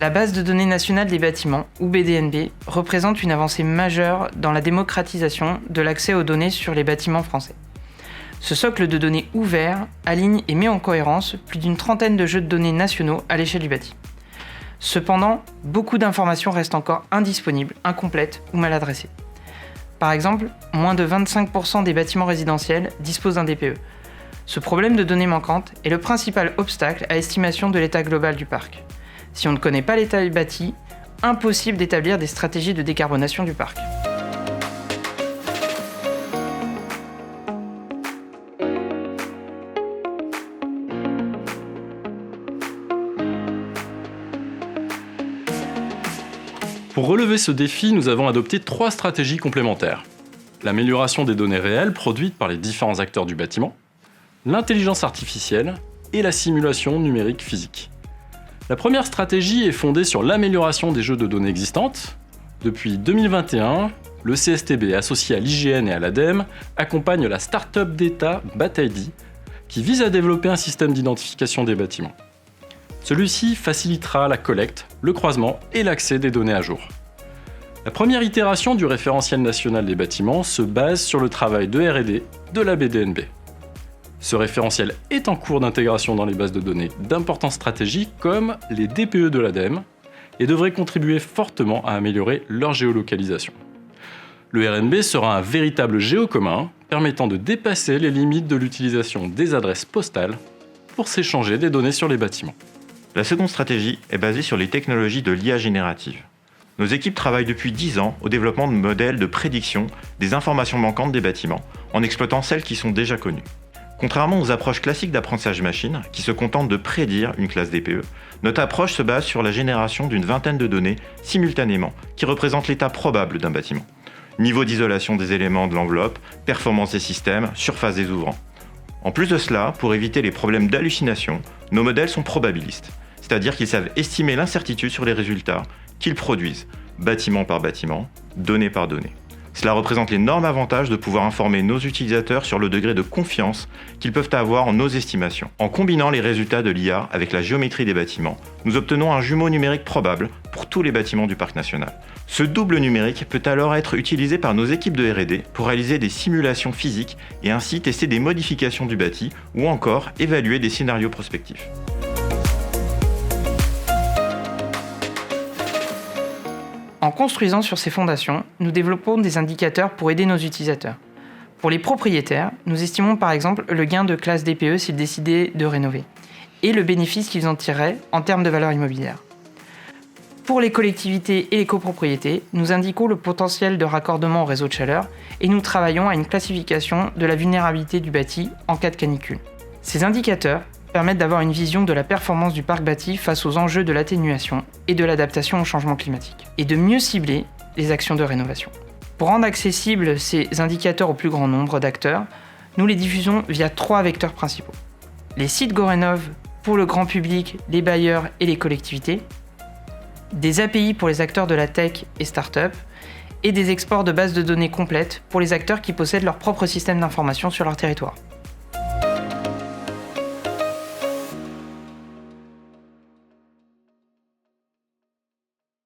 La base de données nationale des bâtiments, ou BDNB, représente une avancée majeure dans la démocratisation de l'accès aux données sur les bâtiments français. Ce socle de données ouvert aligne et met en cohérence plus d'une trentaine de jeux de données nationaux à l'échelle du bâti. Cependant, beaucoup d'informations restent encore indisponibles, incomplètes ou mal adressées. Par exemple, moins de 25% des bâtiments résidentiels disposent d'un DPE. Ce problème de données manquantes est le principal obstacle à l'estimation de l'état global du parc. Si on ne connaît pas l'état du bâti, impossible d'établir des stratégies de décarbonation du parc. Pour relever ce défi, nous avons adopté 3 stratégies complémentaires. L'amélioration des données réelles produites par les différents acteurs du bâtiment, l'intelligence artificielle et la simulation numérique physique. La première stratégie est fondée sur l'amélioration des jeux de données existantes. Depuis 2021, le CSTB, associé à l'IGN et à l'ADEME, accompagne la start-up d'État BATID, qui vise à développer un système d'identification des bâtiments. Celui-ci facilitera la collecte, le croisement et l'accès des données à jour. La première itération du référentiel national des bâtiments se base sur le travail de R&D de la BDNB. Ce référentiel est en cours d'intégration dans les bases de données d'importance stratégique comme les DPE de l'ADEME et devrait contribuer fortement à améliorer leur géolocalisation. Le RNB sera un véritable géocommun permettant de dépasser les limites de l'utilisation des adresses postales pour s'échanger des données sur les bâtiments. La seconde stratégie est basée sur les technologies de l'IA générative. Nos équipes travaillent depuis 10 ans au développement de modèles de prédiction des informations manquantes des bâtiments en exploitant celles qui sont déjà connues. Contrairement aux approches classiques d'apprentissage machine, qui se contentent de prédire une classe DPE, notre approche se base sur la génération d'une vingtaine de données simultanément, qui représentent l'état probable d'un bâtiment. Niveau d'isolation des éléments de l'enveloppe, performance des systèmes, surface des ouvrants. En plus de cela, pour éviter les problèmes d'hallucination, nos modèles sont probabilistes, c'est-à-dire qu'ils savent estimer l'incertitude sur les résultats qu'ils produisent, bâtiment par bâtiment, donnée par donnée. Cela représente l'énorme avantage de pouvoir informer nos utilisateurs sur le degré de confiance qu'ils peuvent avoir en nos estimations. En combinant les résultats de l'IA avec la géométrie des bâtiments, nous obtenons un jumeau numérique probable pour tous les bâtiments du parc national. Ce double numérique peut alors être utilisé par nos équipes de R&D pour réaliser des simulations physiques et ainsi tester des modifications du bâti ou encore évaluer des scénarios prospectifs. En construisant sur ces fondations, nous développons des indicateurs pour aider nos utilisateurs. Pour les propriétaires, nous estimons par exemple le gain de classe DPE s'ils décidaient de rénover, et le bénéfice qu'ils en tireraient en termes de valeur immobilière. Pour les collectivités et les copropriétés, nous indiquons le potentiel de raccordement au réseau de chaleur et nous travaillons à une classification de la vulnérabilité du bâti en cas de canicule. Ces indicateurs permettent d'avoir une vision de la performance du parc bâti face aux enjeux de l'atténuation et de l'adaptation au changement climatique, et de mieux cibler les actions de rénovation. Pour rendre accessibles ces indicateurs au plus grand nombre d'acteurs, nous les diffusons via 3 vecteurs principaux. Les sites GoRénov pour le grand public, les bailleurs et les collectivités, des API pour les acteurs de la tech et start-up, et des exports de bases de données complètes pour les acteurs qui possèdent leur propre système d'information sur leur territoire.